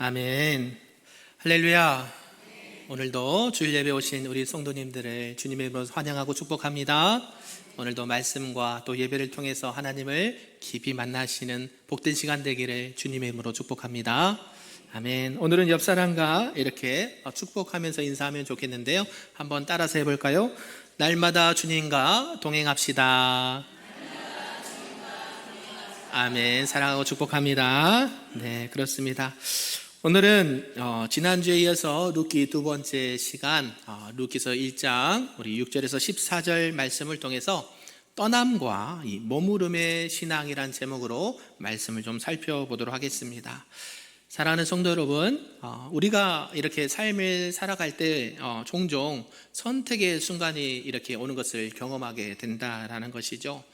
아멘. 할렐루야. 오늘도 주일 예배 오신 우리 성도님들을 주님의 이름으로 환영하고 축복합니다. 오늘도 말씀과 또 예배를 통해서 하나님을 깊이 만나시는 복된 시간 되기를 주님의 이름으로 축복합니다. 아멘. 오늘은 옆 사람과 이렇게 축복하면서 인사하면 좋겠는데요. 한번 따라서 해볼까요? 날마다 주님과 동행합시다. 아멘. 사랑하고 축복합니다. 네, 그렇습니다. 오늘은 지난주에 이어서 룻기 두 번째 시간 룻기서 1장 우리 6절에서 14절 말씀을 통해서 떠남과 이 머무름의 신앙이란 제목으로 말씀을 좀 살펴보도록 하겠습니다. 사랑하는 성도 여러분, 우리가 이렇게 삶을 살아갈 때 종종 선택의 순간이 이렇게 오는 것을 경험하게 된다라는 것이죠.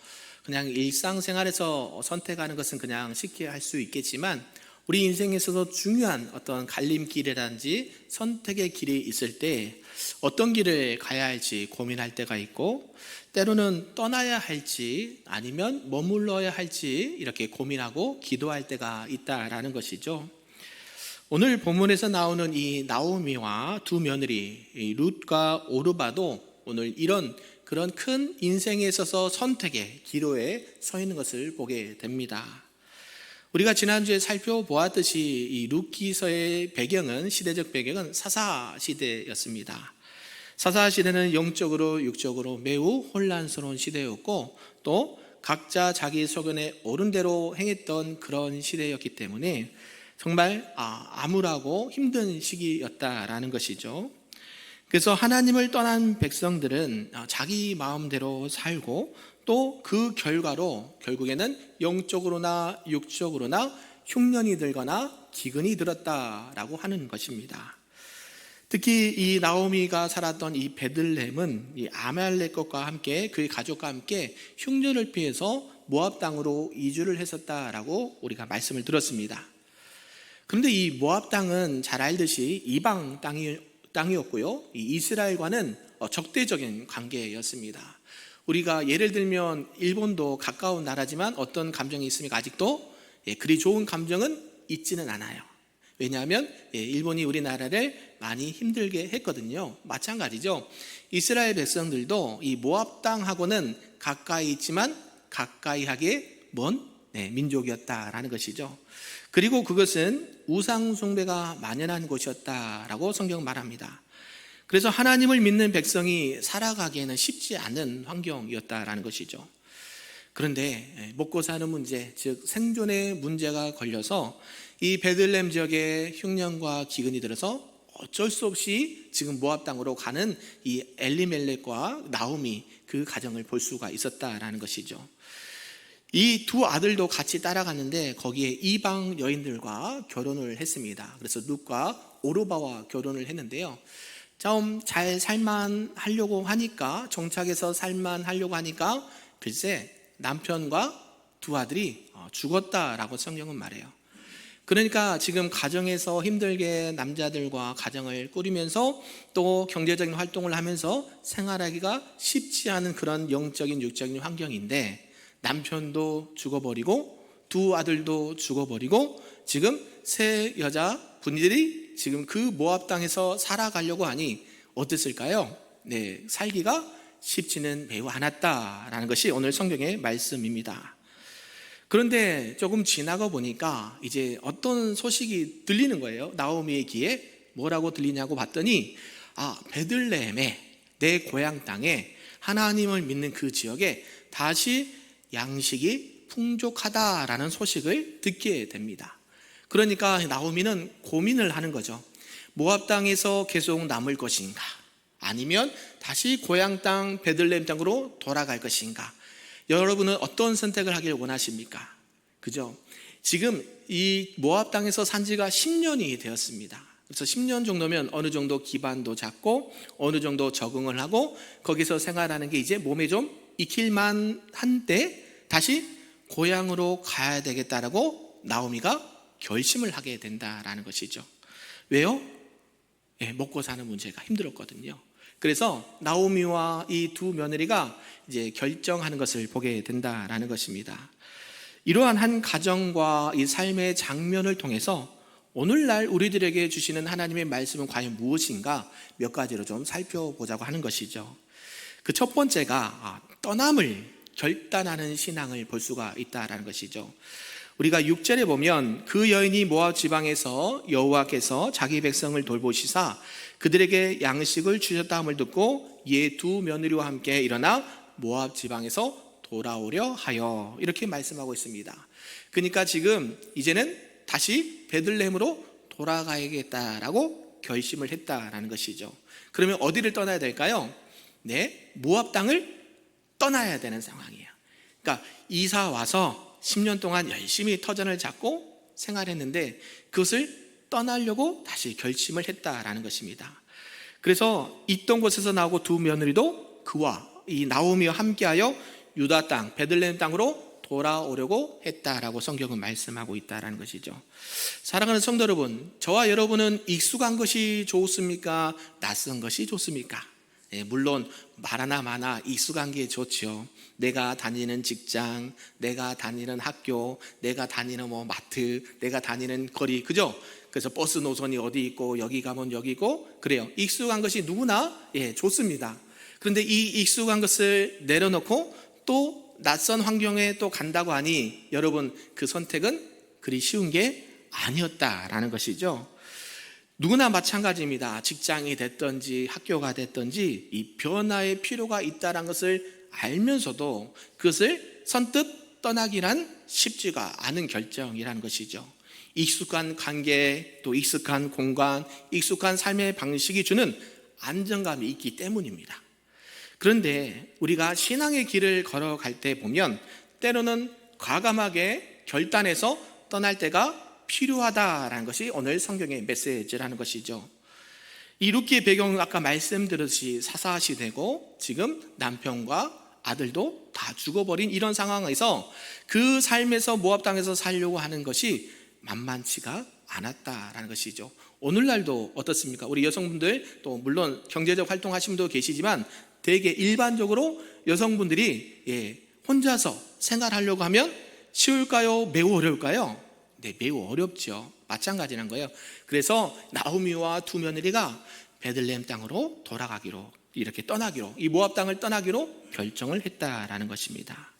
그냥 일상생활에서 선택하는 것은 그냥 쉽게 할 수 있겠지만 우리 인생에 있어서 중요한 어떤 갈림길이라든지 선택의 길이 있을 때 어떤 길을 가야 할지 고민할 때가 있고, 때로는 떠나야 할지 아니면 머물러야 할지 이렇게 고민하고 기도할 때가 있다라는 것이죠. 오늘 본문에서 나오는 이 나오미와 두 며느리 룻과 오르바도 오늘 이런 그런 큰 인생에 있어서 선택의 기로에 서 있는 것을 보게 됩니다. 우리가 지난주에 살펴보았듯이 이 룻기서의 배경은, 시대적 배경은 사사시대였습니다. 사사시대는 영적으로 육적으로 매우 혼란스러운 시대였고, 또 각자 자기 소견에 옳은 대로 행했던 그런 시대였기 때문에 정말 암울하고 힘든 시기였다라는 것이죠. 그래서 하나님을 떠난 백성들은 자기 마음대로 살고, 또 그 결과로 결국에는 영적으로나 육적으로나 흉년이 들거나 기근이 들었다라고 하는 것입니다. 특히 이 나오미가 살았던 이 베들레헴은 이 아말렉과 함께 그의 가족과 함께 흉년을 피해서 모압 땅으로 이주를 했었다라고 우리가 말씀을 들었습니다. 그런데 이 모압 땅은 잘 알듯이 이방 땅이었고요, 이 이스라엘과는 적대적인 관계였습니다. 우리가 예를 들면 일본도 가까운 나라지만 어떤 감정이 있습니까? 아직도 그리 좋은 감정은 있지는 않아요. 왜냐하면 일본이 우리나라를 많이 힘들게 했거든요. 마찬가지죠. 이스라엘 백성들도 이 모압 땅하고는 가까이 있지만 가까이 하기에 먼 민족이었다라는 것이죠. 그리고 그것은 우상 숭배가 만연한 곳이었다라고 성경은 말합니다. 그래서 하나님을 믿는 백성이 살아가기에는 쉽지 않은 환경이었다라는 것이죠. 그런데 먹고 사는 문제, 즉 생존의 문제가 걸려서 이 베들레헴 지역에 흉년과 기근이 들어서 어쩔 수 없이 지금 모압 땅으로 가는 이 엘리멜렉과 나오미, 그 가정을 볼 수가 있었다라는 것이죠. 이 두 아들도 같이 따라갔는데 거기에 이방 여인들과 결혼을 했습니다. 그래서 룻과 오르바와 결혼을 했는데요, 좀 잘 살만하려고 하니까, 정착해서 살만하려고 하니까 글쎄 남편과 두 아들이 죽었다라고 성경은 말해요. 그러니까 지금 가정에서 힘들게 남자들과 가정을 꾸리면서 또 경제적인 활동을 하면서 생활하기가 쉽지 않은 그런 영적인 육적인 환경인데, 남편도 죽어버리고 두 아들도 죽어버리고 지금 세 여자 분들이 지금 그 모압 땅에서 살아가려고 하니 어땠을까요? 살기가 쉽지는 매우 않았다라는 것이 오늘 성경의 말씀입니다. 그런데 조금 지나가 보니까 이제 어떤 소식이 들리는 거예요. 나오미의 귀에 뭐라고 들리냐고 봤더니 베들레헴에, 내 고향 땅에, 하나님을 믿는 그 지역에 다시 양식이 풍족하다라는 소식을 듣게 됩니다. 그러니까 나오미는 고민을 하는 거죠. 모압 땅에서 계속 남을 것인가, 아니면 다시 고향 땅 베들레헴 땅으로 돌아갈 것인가. 여러분은 어떤 선택을 하길 원하십니까? 그죠? 지금 이 모압 땅에서 산 지가 10년이 되었습니다. 그래서 10년 정도면 어느 정도 기반도 잡고 어느 정도 적응을 하고 거기서 생활하는 게 이제 몸에 좀 익힐만 한데 다시 고향으로 가야 되겠다라고 나오미가 결심을 하게 된다라는 것이죠. 왜요? 먹고 사는 문제가 힘들었거든요. 그래서 나오미와 이 두 며느리가 이제 결정하는 것을 보게 된다라는 것입니다. 이러한 한 가정과 이 삶의 장면을 통해서 오늘날 우리들에게 주시는 하나님의 말씀은 과연 무엇인가 몇 가지로 좀 살펴보자고 하는 것이죠. 그 첫 번째가 떠남을 결단하는 신앙을 볼 수가 있다라는 것이죠. 우리가 6절에 보면 그 여인이 모압 지방에서 여호와께서 자기 백성을 돌보시사 그들에게 양식을 주셨다함을 듣고 예 두 며느리와 함께 일어나 모압 지방에서 돌아오려 하여, 이렇게 말씀하고 있습니다. 그러니까 지금 이제는 다시 베들레헴으로 돌아가야겠다라고 결심을 했다라는 것이죠. 그러면 어디를 떠나야 될까요? 네, 모압 땅을 떠나야 되는 상황이에요. 그러니까 이사 와서 10년 동안 열심히 터전을 잡고 생활했는데 그것을 떠나려고 다시 결심을 했다라는 것입니다. 그래서 있던 곳에서 나오고 두 며느리도 그와 이 나오미와 함께하여 유다 땅 베들레헴 땅으로 돌아오려고 했다라고 성경은 말씀하고 있다라는 것이죠. 사랑하는 성도 여러분, 저와 여러분은 익숙한 것이 좋습니까? 낯선 것이 좋습니까? 물론 말하나 마나 익숙한 게 좋죠. 내가 다니는 직장, 내가 다니는 학교, 내가 다니는 마트, 내가 다니는 거리, 그죠? 그래서 버스 노선이 어디 있고 여기 가면 여기 있고 그래요. 익숙한 것이 누구나 좋습니다. 그런데 이 익숙한 것을 내려놓고 또 낯선 환경에 또 간다고 하니 여러분, 그 선택은 그리 쉬운 게 아니었다라는 것이죠. 누구나 마찬가지입니다. 직장이 됐든지 학교가 됐든지 이 변화의 필요가 있다는 것을 알면서도 그것을 선뜻 떠나기란 쉽지가 않은 결정이라는 것이죠. 익숙한 관계, 또 익숙한 공간, 익숙한 삶의 방식이 주는 안정감이 있기 때문입니다. 그런데 우리가 신앙의 길을 걸어갈 때 보면 때로는 과감하게 결단해서 떠날 때가 필요하다라는 것이 오늘 성경의 메시지라는 것이죠. 이 룻기의 배경은 아까 말씀드렸듯이 사사시대고 지금 남편과 아들도 다 죽어버린 이런 상황에서 그 삶에서 모압 땅에서 살려고 하는 것이 만만치가 않았다라는 것이죠. 오늘날도 어떻습니까? 우리 여성분들 또 물론 경제적 활동하시는 분도 계시지만 되게 일반적으로 여성분들이 혼자서 생활하려고 하면 쉬울까요? 매우 어려울까요? 네, 매우 어렵죠. 마찬가지란 거예요. 그래서 나오미와 두 며느리가 베들레헴 땅으로 돌아가기로, 이렇게 떠나기로, 이 모압 땅을 떠나기로 결정을 했다라는 것입니다.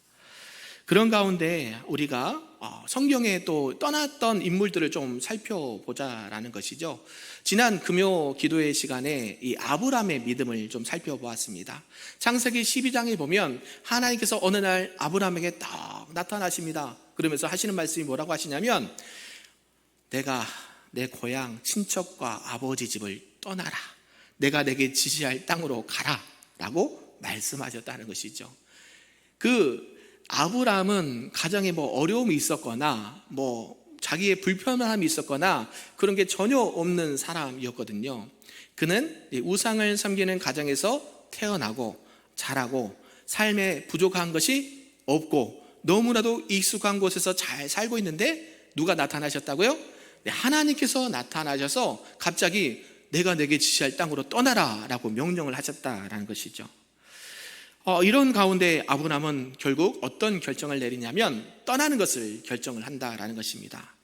그런 가운데 우리가 성경에 또 떠났던 인물들을 좀 살펴보자라는 것이죠. 지난 금요 기도회 시간에 이 아브라함의 믿음을 좀 살펴보았습니다. 창세기 12장에 보면 하나님께서 어느 날 아브라함에게 딱 나타나십니다. 그러면서 하시는 말씀이 뭐라고 하시냐면, 내가 내 고향 친척과 아버지 집을 떠나라, 내가 내게 지시할 땅으로 가라 라고 말씀하셨다는 것이죠. 그 아브라함은 가정에 어려움이 있었거나 자기의 불편함이 있었거나 그런 게 전혀 없는 사람이었거든요. 그는 우상을 섬기는 가정에서 태어나고 자라고 삶에 부족한 것이 없고 너무나도 익숙한 곳에서 잘 살고 있는데 누가 나타나셨다고요? 하나님께서 나타나셔서 갑자기 내가 내게 지시할 땅으로 떠나라 라고 명령을 하셨다라는 것이죠. 이런 가운데 아브라함은 결국 어떤 결정을 내리냐면 떠나는 것을 결정을 한다라는 것입니다.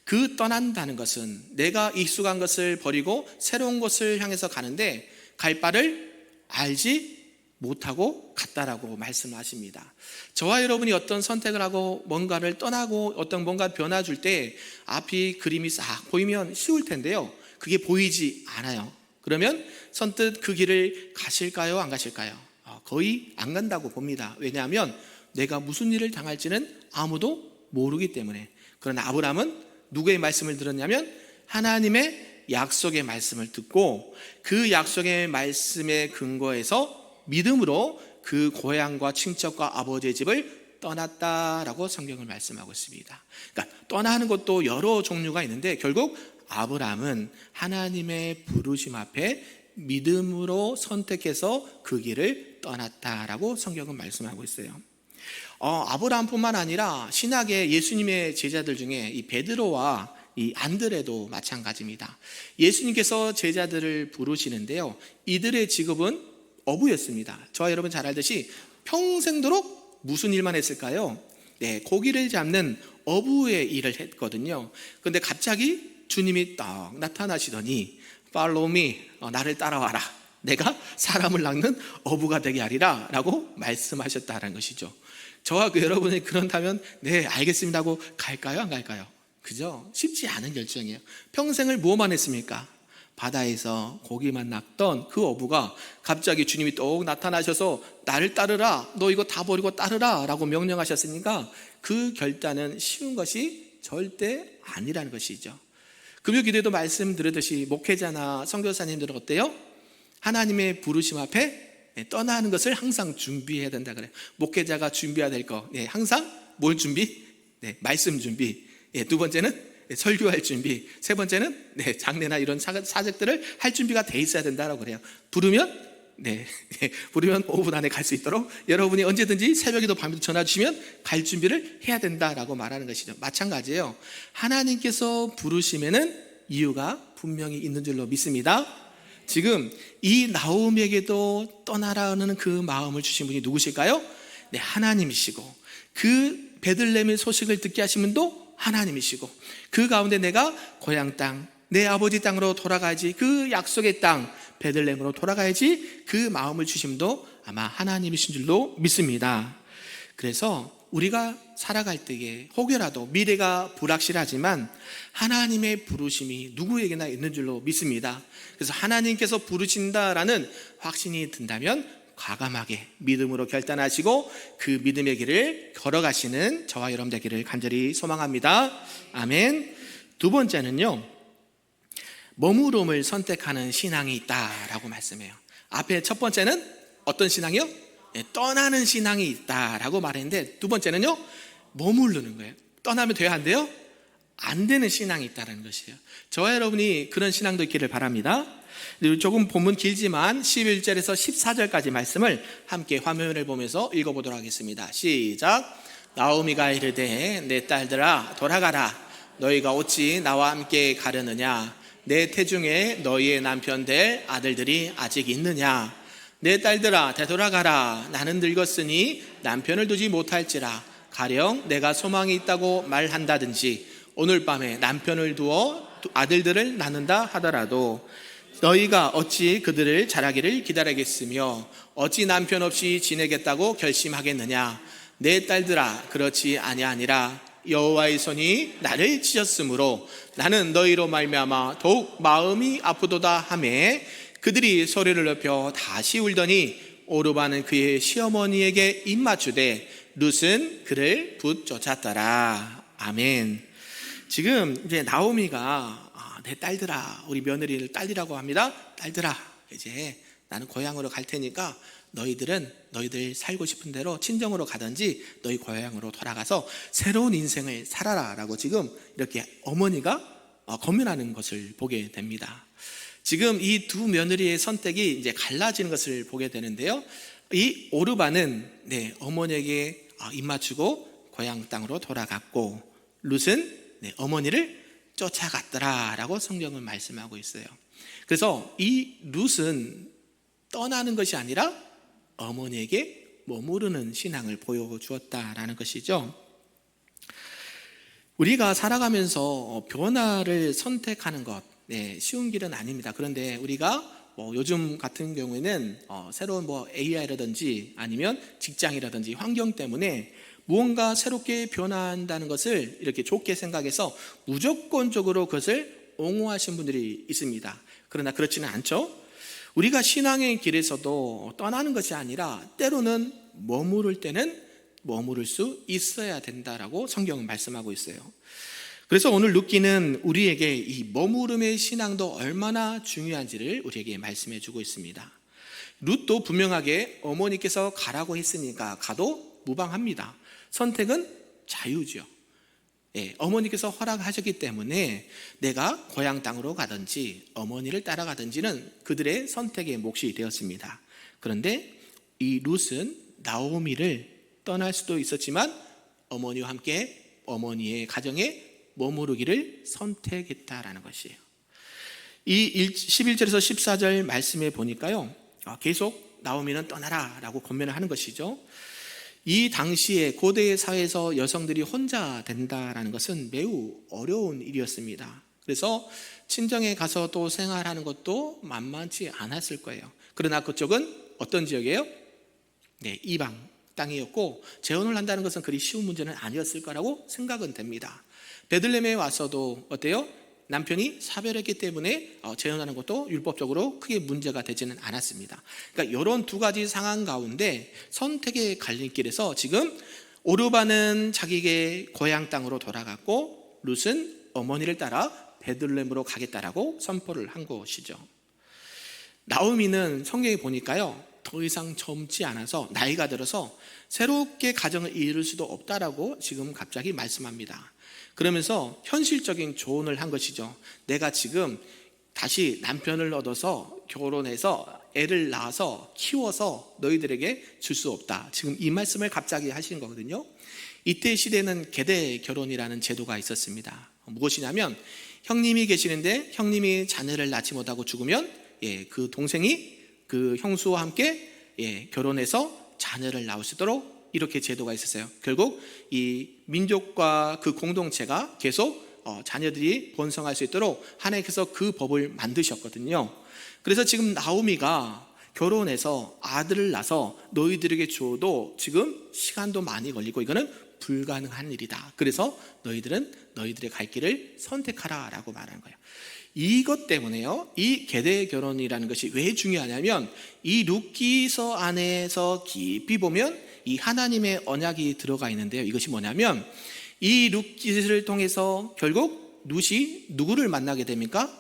그 떠난다는 것은 내가 익숙한 것을 버리고 새로운 곳을 향해서 가는데 갈 바를 알지 못하고 갔다라고 말씀하십니다. 저와 여러분이 어떤 선택을 하고 뭔가를 떠나고 어떤 뭔가 변화 줄 때 앞이 그림이 싹 보이면 쉬울 텐데요, 그게 보이지 않아요. 그러면 선뜻 그 길을 가실까요? 안 가실까요? 거의 안 간다고 봅니다. 왜냐하면 내가 무슨 일을 당할지는 아무도 모르기 때문에. 그러나 아브라함은 누구의 말씀을 들었냐면 하나님의 약속의 말씀을 듣고 그 약속의 말씀에 근거해서 믿음으로 그 고향과 친척과 아버지의 집을 떠났다라고 성경을 말씀하고 있습니다. 그러니까 떠나는 것도 여러 종류가 있는데 결국 아브라함은 하나님의 부르심 앞에 믿음으로 선택해서 그 길을 떠났다라고 성경은 말씀하고 있어요. 아브라함뿐만 아니라 신약의 예수님의 제자들 중에 이 베드로와 이 안드레도 마찬가지입니다. 예수님께서 제자들을 부르시는데요, 이들의 직업은 어부였습니다. 저와 여러분 잘 알듯이 평생도록 무슨 일만 했을까요? 네, 고기를 잡는 어부의 일을 했거든요. 그런데 갑자기 주님이 딱 나타나시더니 Follow me, 나를 따라와라. 내가 사람을 낚는 어부가 되게 하리라 라고 말씀하셨다는 것이죠. 저와 여러분이 그런다면 네 알겠습니다 하고 갈까요 안 갈까요? 그죠? 쉽지 않은 결정이에요. 평생을 뭐만 했습니까? 바다에서 고기만 낚던 그 어부가 갑자기 주님이 또 나타나셔서 나를 따르라, 너 이거 다 버리고 따르라 라고 명령하셨으니까 그 결단은 쉬운 것이 절대 아니라는 것이죠. 금요 기도에도 말씀 드렸듯이 목회자나 선교사님들은 어때요? 하나님의 부르심 앞에 떠나는 것을 항상 준비해야 된다 그래요. 목회자가 준비해야 될 거, 항상 뭘 준비? 말씀 준비. 두 번째는 설교할 준비. 세 번째는 장례나 이런 사적들을 할 준비가 돼 있어야 된다라고 그래요. 부르면 부르면 5분 안에 갈 수 있도록 여러분이 언제든지 새벽에도 밤에도 전화 주시면 갈 준비를 해야 된다라고 말하는 것이죠. 마찬가지예요. 하나님께서 부르시면은 이유가 분명히 있는 줄로 믿습니다. 지금 이 나오미에게도 떠나라는 그 마음을 주신 분이 누구실까요? 하나님이시고, 그 베들레헴의 소식을 듣게 하신 분도 하나님이시고, 그 가운데 내가 고향 땅, 내 아버지 땅으로 돌아가야지, 그 약속의 땅 베들레헴으로 돌아가야지, 그 마음을 주신 분도 아마 하나님이신 줄로 믿습니다. 그래서 우리가 살아갈 때에 혹여라도 미래가 불확실하지만 하나님의 부르심이 누구에게나 있는 줄로 믿습니다. 그래서 하나님께서 부르신다라는 확신이 든다면 과감하게 믿음으로 결단하시고 그 믿음의 길을 걸어가시는 저와 여러분 되기를 간절히 소망합니다. 아멘. 두 번째는요, 머무름을 선택하는 신앙이 있다라고 말씀해요. 앞에 첫 번째는 어떤 신앙이요? 떠나는 신앙이 있다라고 말했는데, 두 번째는요, 머무르는 거예요. 떠나면 돼요, 안 돼요? 안 되는 신앙이 있다는 것이에요. 저와 여러분이 그런 신앙도 있기를 바랍니다. 조금 본문 길지만 11절에서 14절까지 말씀을 함께 화면을 보면서 읽어보도록 하겠습니다. 시작. 나오미가 이르되 내 딸들아 돌아가라. 너희가 어찌 나와 함께 가려느냐? 내 태중에 너희의 남편 될 아들들이 아직 있느냐? 내 딸들아 되돌아가라. 나는 늙었으니 남편을 두지 못할지라. 가령 내가 소망이 있다고 말한다든지 오늘 밤에 남편을 두어 아들들을 낳는다 하더라도 너희가 어찌 그들을 자라기를 기다리겠으며 어찌 남편 없이 지내겠다고 결심하겠느냐? 내 딸들아 그렇지 아니하니라. 여호와의 손이 나를 치셨으므로 나는 너희로 말미암아 더욱 마음이 아프도다 하매 그들이 소리를 높여 다시 울더니 오르바는 그의 시어머니에게 입맞추되 룻은 그를 붙쫓았더라. 아멘. 지금 이제 나오미가 내 딸들아, 우리 며느리를 딸이라고 합니다. 딸들아, 이제 나는 고향으로 갈 테니까 너희들 살고 싶은 대로 친정으로 가든지 너희 고향으로 돌아가서 새로운 인생을 살아라 라고 지금 이렇게 어머니가 권면하는 것을 보게 됩니다. 지금 이 두 며느리의 선택이 이제 갈라지는 것을 보게 되는데요. 이 오르바는 어머니에게 입맞추고 고향 땅으로 돌아갔고, 룻은 어머니를 쫓아갔더라 라고 성경은 말씀하고 있어요. 그래서 이 룻은 떠나는 것이 아니라 어머니에게 머무르는 신앙을 보여주었다라는 것이죠. 우리가 살아가면서 변화를 선택하는 것, 쉬운 길은 아닙니다. 그런데 우리가 요즘 같은 경우에는 새로운 AI라든지 아니면 직장이라든지 환경 때문에 무언가 새롭게 변화한다는 것을 이렇게 좋게 생각해서 무조건적으로 그것을 옹호하신 분들이 있습니다. 그러나 그렇지는 않죠. 우리가 신앙의 길에서도 떠나는 것이 아니라 때로는 머무를 때는 머무를 수 있어야 된다라고 성경은 말씀하고 있어요. 그래서 오늘 룻기는 우리에게 이 머무름의 신앙도 얼마나 중요한지를 우리에게 말씀해 주고 있습니다. 룻도 분명하게 어머니께서 가라고 했으니까 가도 무방합니다. 선택은 자유죠. 어머니께서 허락하셨기 때문에 내가 고향 땅으로 가든지 어머니를 따라가든지는 그들의 선택의 몫이 되었습니다. 그런데 이 룻은 나오미를 떠날 수도 있었지만 어머니와 함께 어머니의 가정에 머무르기를 선택했다라는 것이에요. 이 11절에서 14절 말씀에 보니까요, 계속 나오미는 떠나라 라고 권면을 하는 것이죠. 이 당시에 고대의 사회에서 여성들이 혼자 된다라는 것은 매우 어려운 일이었습니다. 그래서 친정에 가서 또 생활하는 것도 만만치 않았을 거예요. 그러나 그쪽은 어떤 지역이에요? 네, 이방 땅이었고 재혼을 한다는 것은 그리 쉬운 문제는 아니었을 거라고 생각은 됩니다. 베들레헴에 와서도 어때요? 남편이 사별했기 때문에 재혼하는 것도 율법적으로 크게 문제가 되지는 않았습니다. 그러니까 이런 두 가지 상황 가운데 선택의 갈림길에서 지금 오르바는 자기의 고향 땅으로 돌아갔고 룻은 어머니를 따라 베들레헴으로 가겠다라고 선포를 한 것이죠. 나오미는 성경에 보니까요, 더 이상 젊지 않아서 나이가 들어서 새롭게 가정을 이룰 수도 없다라고 지금 갑자기 말씀합니다. 그러면서 현실적인 조언을 한 것이죠. 내가 지금 다시 남편을 얻어서 결혼해서 애를 낳아서 키워서 너희들에게 줄 수 없다. 지금 이 말씀을 갑자기 하시는 거거든요. 이때 시대는 계대 결혼이라는 제도가 있었습니다. 무엇이냐면 형님이 계시는데 형님이 자녀를 낳지 못하고 죽으면 그 동생이 그 형수와 함께 결혼해서 자녀를 낳을 수 있도록 이렇게 제도가 있었어요. 결국 이 민족과 그 공동체가 계속 자녀들이 번성할 수 있도록 하나님께서 그 법을 만드셨거든요. 그래서 지금 나오미가 결혼해서 아들을 낳아서 너희들에게 줘도 지금 시간도 많이 걸리고 이거는 불가능한 일이다. 그래서 너희들은 너희들의 갈 길을 선택하라 라고 말하는 거예요. 이것 때문에요, 이 계대 결혼이라는 것이 왜 중요하냐면 이 룻기서 안에서 깊이 보면 이 하나님의 언약이 들어가 있는데요. 이것이 뭐냐면 이 룻기를 통해서 결국 룻이 누구를 만나게 됩니까?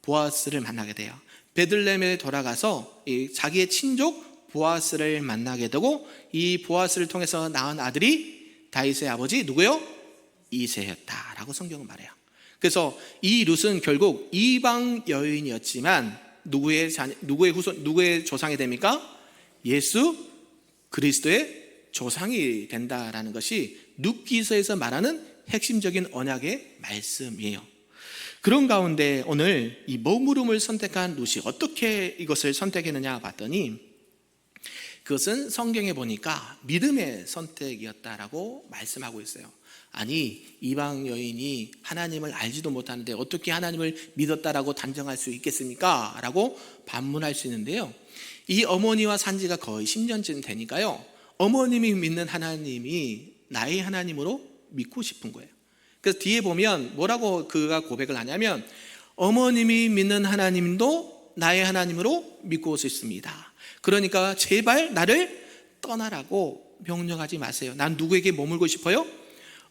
보아스를 만나게 돼요. 베들레헴에 돌아가서 자기의 친족 보아스를 만나게 되고 이 보아스를 통해서 낳은 아들이 다윗의 아버지 누구요? 이새였다라고 성경은 말해요. 그래서 이 룻은 결국 이방 여인이었지만 누구의 조상이 됩니까? 예수 그리스도의 조상이 된다라는 것이 룻기서에서 말하는 핵심적인 언약의 말씀이에요. 그런 가운데 오늘 이 머무름을 선택한 룻이 어떻게 이것을 선택했느냐 봤더니 그것은 성경에 보니까 믿음의 선택이었다라고 말씀하고 있어요. 아니, 이방 여인이 하나님을 알지도 못하는데 어떻게 하나님을 믿었다라고 단정할 수 있겠습니까? 라고 반문할 수 있는데요, 이 어머니와 산지가 거의 10년쯤 되니까요, 어머님이 믿는 하나님이 나의 하나님으로 믿고 싶은 거예요. 그래서 뒤에 보면 뭐라고 그가 고백을 하냐면 어머님이 믿는 하나님도 나의 하나님으로 믿고 싶습니다. 그러니까 제발 나를 떠나라고 명령하지 마세요. 난 누구에게 머물고 싶어요?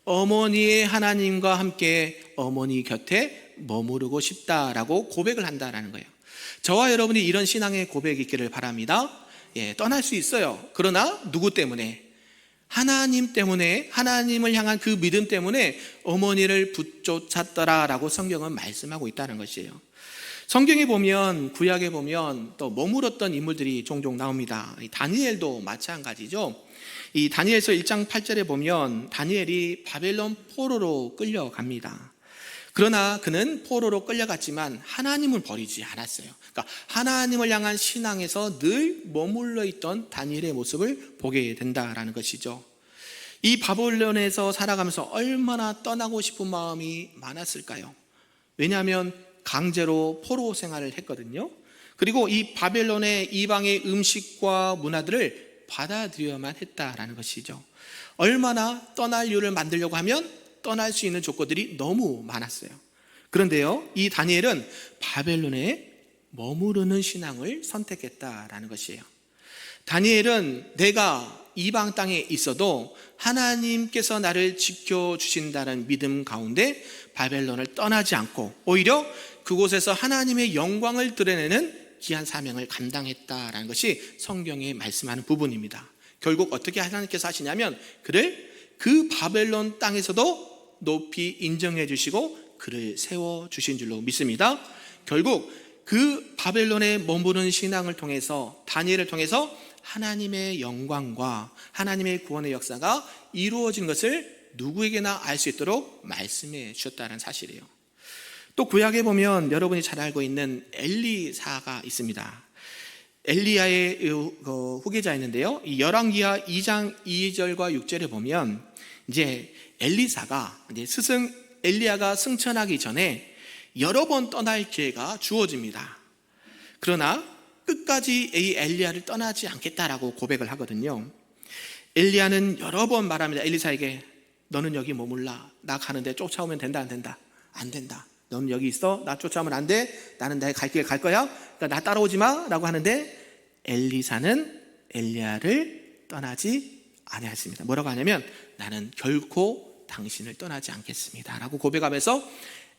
어머니의 하나님과 함께 어머니 곁에 머무르고 싶다라고 고백을 한다라는 거예요. 저와 여러분이 이런 신앙의 고백이 있기를 바랍니다. 떠날 수 있어요. 그러나 누구 때문에? 하나님 때문에, 하나님을 향한 그 믿음 때문에 어머니를 붙쫓았더라라고 성경은 말씀하고 있다는 것이에요. 성경에 보면, 구약에 보면 또 머물었던 인물들이 종종 나옵니다. 다니엘도 마찬가지죠. 이 다니엘서 1장 8절에 보면 다니엘이 바벨론 포로로 끌려갑니다. 그러나 그는 포로로 끌려갔지만 하나님을 버리지 않았어요. 그러니까 하나님을 향한 신앙에서 늘 머물러 있던 다니엘의 모습을 보게 된다라는 것이죠. 이 바벨론에서 살아가면서 얼마나 떠나고 싶은 마음이 많았을까요? 왜냐하면 강제로 포로 생활을 했거든요. 그리고 이 바벨론의 이방의 음식과 문화들을 받아들여야만 했다라는 것이죠. 얼마나 떠날 이유를 만들려고 하면 떠날 수 있는 조건들이 너무 많았어요. 그런데요, 이 다니엘은 바벨론에 머무르는 신앙을 선택했다라는 것이에요. 다니엘은 내가 이방 땅에 있어도 하나님께서 나를 지켜주신다는 믿음 가운데 바벨론을 떠나지 않고 오히려 그곳에서 하나님의 영광을 드러내는 귀한 사명을 감당했다라는 것이 성경에 말씀하는 부분입니다. 결국 어떻게 하나님께서 하시냐면 그를 그 바벨론 땅에서도 높이 인정해 주시고 그를 세워주신 줄로 믿습니다. 결국 그 바벨론에 머무르는 신앙을 통해서, 다니엘을 통해서 하나님의 영광과 하나님의 구원의 역사가 이루어진 것을 누구에게나 알 수 있도록 말씀해 주셨다는 사실이에요. 또 구약에 보면 여러분이 잘 알고 있는 엘리사가 있습니다. 엘리야의 후계자였는데요, 이 열왕기하 2장 2절과 6절에 보면 이제 엘리사가 이제 스승 엘리야가 승천하기 전에 여러 번 떠날 기회가 주어집니다. 그러나 끝까지 이 엘리야를 떠나지 않겠다라고 고백을 하거든요. 엘리야는 여러 번 말합니다. 엘리사에게 너는 여기 머물라. 나 가는데 쫓아오면 된다 안 된다? 안 된다. 너는 여기 있어. 나 쫓아오면 안 돼. 나는 내 갈 길 갈 거야. 그러니까 나 따라오지 마 라고 하는데 엘리사는 엘리야를 떠나지 아니했습니다. 뭐라고 하냐면 나는 결코 당신을 떠나지 않겠습니다 라고 고백하면서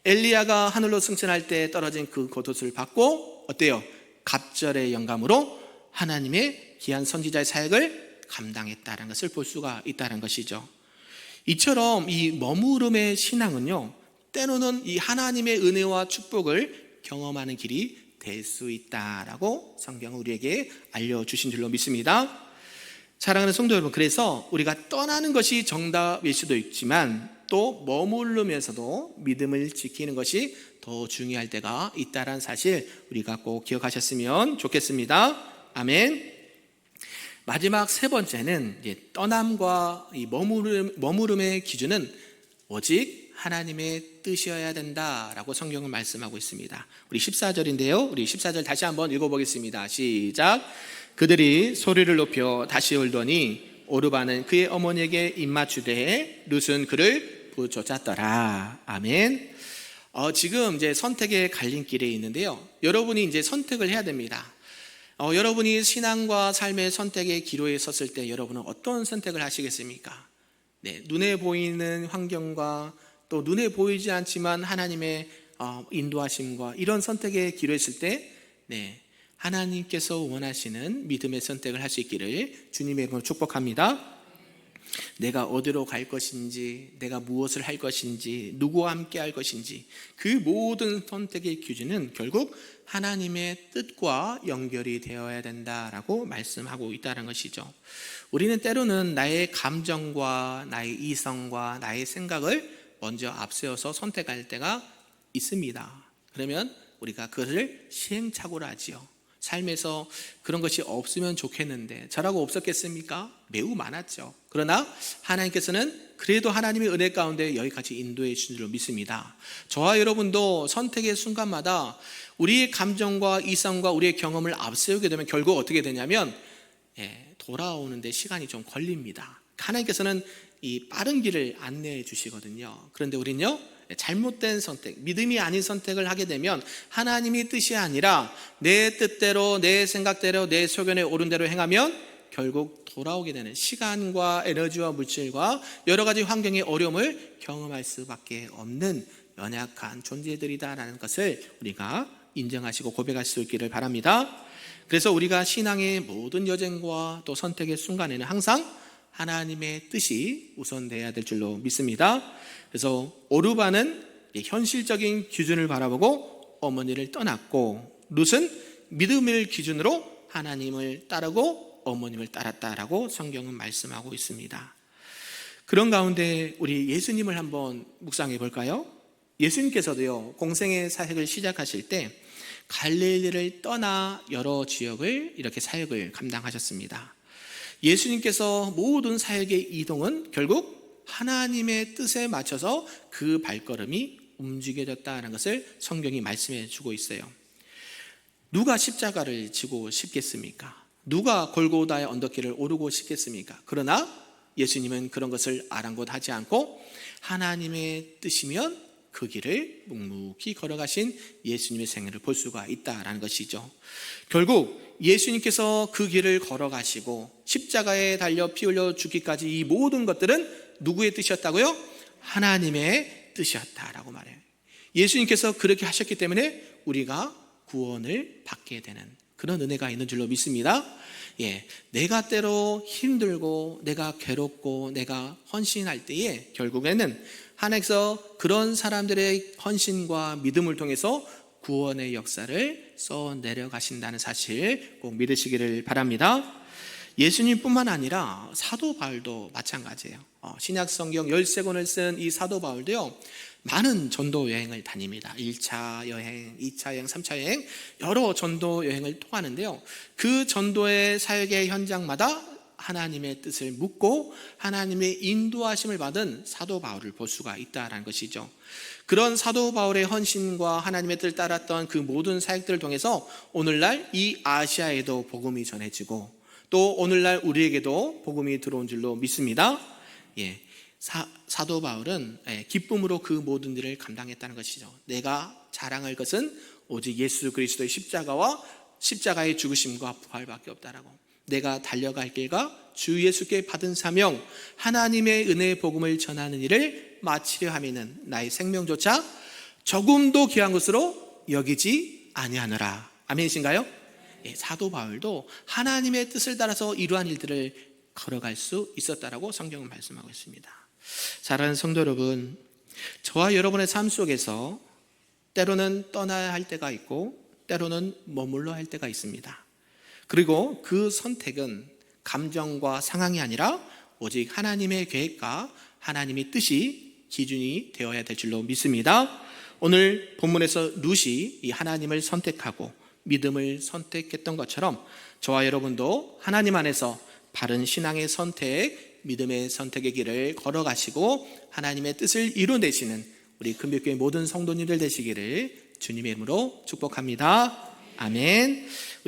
엘리야가 하늘로 승천할 때 떨어진 그 겉옷을 받고 어때요? 갑절의 영감으로 하나님의 귀한 선지자의 사역을 감당했다는 것을 볼 수가 있다는 것이죠. 이처럼 이 머무름의 신앙은요, 때로는 이 하나님의 은혜와 축복을 경험하는 길이 될 수 있다라고 성경은 우리에게 알려주신 줄로 믿습니다. 사랑하는 성도 여러분, 그래서 우리가 떠나는 것이 정답일 수도 있지만 또 머무르면서도 믿음을 지키는 것이 더 중요할 때가 있다는 사실 우리가 꼭 기억하셨으면 좋겠습니다. 아멘. 마지막 세 번째는 떠남과 이 머무름의 기준은 오직 하나님의 뜻이어야 된다라고 성경은 말씀하고 있습니다. 우리 14절인데요. 우리 14절 다시 한번 읽어보겠습니다. 시작. 그들이 소리를 높여 다시 울더니 오르바는 그의 어머니에게 입맞추되 룻은 그를 부쫓았더라. 아멘. 지금 이제 선택의 갈림길에 있는데요. 여러분이 이제 선택을 해야 됩니다. 여러분이 신앙과 삶의 선택의 기로에 섰을 때 여러분은 어떤 선택을 하시겠습니까? 네, 눈에 보이는 환경과 또 눈에 보이지 않지만 하나님의 인도하심과 이런 선택의 기로에 있을 때 하나님께서 원하시는 믿음의 선택을 할 수 있기를 주님의 이름으로 축복합니다. 내가 어디로 갈 것인지, 내가 무엇을 할 것인지, 누구와 함께 할 것인지 그 모든 선택의 기준은 결국 하나님의 뜻과 연결이 되어야 된다라고 말씀하고 있다는 것이죠. 우리는 때로는 나의 감정과 나의 이성과 나의 생각을 먼저 앞세워서 선택할 때가 있습니다. 그러면 우리가 그것을 시행착오를 하지요. 삶에서 그런 것이 없으면 좋겠는데 저라고 없었겠습니까? 매우 많았죠. 그러나 하나님께서는 그래도 하나님의 은혜 가운데 여기까지 인도해 주신 줄로 믿습니다. 저와 여러분도 선택의 순간마다 우리의 감정과 이성과 우리의 경험을 앞세우게 되면 결국 어떻게 되냐면 돌아오는데 시간이 좀 걸립니다. 하나님께서는 이 빠른 길을 안내해 주시거든요. 그런데 우리는요, 잘못된 선택, 믿음이 아닌 선택을 하게 되면 하나님의 뜻이 아니라 내 뜻대로, 내 생각대로, 내 소견에 옳은 대로 행하면 결국 돌아오게 되는 시간과 에너지와 물질과 여러 가지 환경의 어려움을 경험할 수밖에 없는 연약한 존재들이다라는 것을 우리가 인정하시고 고백할 수 있기를 바랍니다. 그래서 우리가 신앙의 모든 여정과 또 선택의 순간에는 항상 하나님의 뜻이 우선돼야 될 줄로 믿습니다. 그래서 오르바는 현실적인 기준을 바라보고 어머니를 떠났고 룻은 믿음을 기준으로 하나님을 따르고 어머님을 따랐다라고 성경은 말씀하고 있습니다. 그런 가운데 우리 예수님을 한번 묵상해 볼까요? 예수님께서도요, 공생의 사역을 시작하실 때 갈릴리를 떠나 여러 지역을 이렇게 사역을 감당하셨습니다. 예수님께서 모든 사역의 이동은 결국 하나님의 뜻에 맞춰서 그 발걸음이 움직여졌다는 것을 성경이 말씀해 주고 있어요. 누가 십자가를 지고 싶겠습니까? 누가 골고다의 언덕길을 오르고 싶겠습니까? 그러나 예수님은 그런 것을 아랑곳하지 않고 하나님의 뜻이면 그 길을 묵묵히 걸어가신 예수님의 생애를 볼 수가 있다는 것이죠. 결국 예수님께서 그 길을 걸어가시고 십자가에 달려 피 흘려 죽기까지 이 모든 것들은 누구의 뜻이었다고요? 하나님의 뜻이었다라고 말해요. 예수님께서 그렇게 하셨기 때문에 우리가 구원을 받게 되는 그런 은혜가 있는 줄로 믿습니다. 내가 때로 힘들고 내가 괴롭고 내가 헌신할 때에 결국에는 하나님께서 그런 사람들의 헌신과 믿음을 통해서 구원의 역사를 써 내려가신다는 사실 꼭 믿으시기를 바랍니다. 예수님뿐만 아니라 사도 바울도 마찬가지예요. 신약 성경 13권을 쓴 이 사도 바울도요, 많은 전도 여행을 다닙니다. 1차 여행, 2차 여행, 3차 여행, 여러 전도 여행을 통하는데요, 그 전도의 사역의 현장마다 하나님의 뜻을 묻고 하나님의 인도하심을 받은 사도 바울을 볼 수가 있다는 것이죠. 그런 사도 바울의 헌신과 하나님의 뜻을 따랐던 그 모든 사역들을 통해서 오늘날 이 아시아에도 복음이 전해지고 또 오늘날 우리에게도 복음이 들어온 줄로 믿습니다. 사도 바울은 기쁨으로 그 모든 일을 감당했다는 것이죠. 내가 자랑할 것은 오직 예수 그리스도의 십자가와 십자가의 죽으심과 부활밖에 없다라고. 내가 달려갈 길과 주 예수께 받은 사명, 하나님의 은혜의 복음을 전하는 일을 마치려 하면은 나의 생명조차 조금도 귀한 것으로 여기지 아니하노라. 아멘이신가요? 사도 바울도 하나님의 뜻을 따라서 이러한 일들을 걸어갈 수 있었다라고 성경은 말씀하고 있습니다. 사랑하는 성도 여러분, 저와 여러분의 삶 속에서 때로는 떠나야 할 때가 있고 때로는 머물러 할 때가 있습니다. 그리고 그 선택은 감정과 상황이 아니라 오직 하나님의 계획과 하나님의 뜻이 기준이 되어야 될 줄로 믿습니다. 오늘 본문에서 룻이 이 하나님을 선택하고 믿음을 선택했던 것처럼 저와 여러분도 하나님 안에서 바른 신앙의 선택, 믿음의 선택의 길을 걸어가시고 하나님의 뜻을 이루어내시는 우리 금빛교회 모든 성도님들 되시기를 주님의 이름으로 축복합니다. 아멘.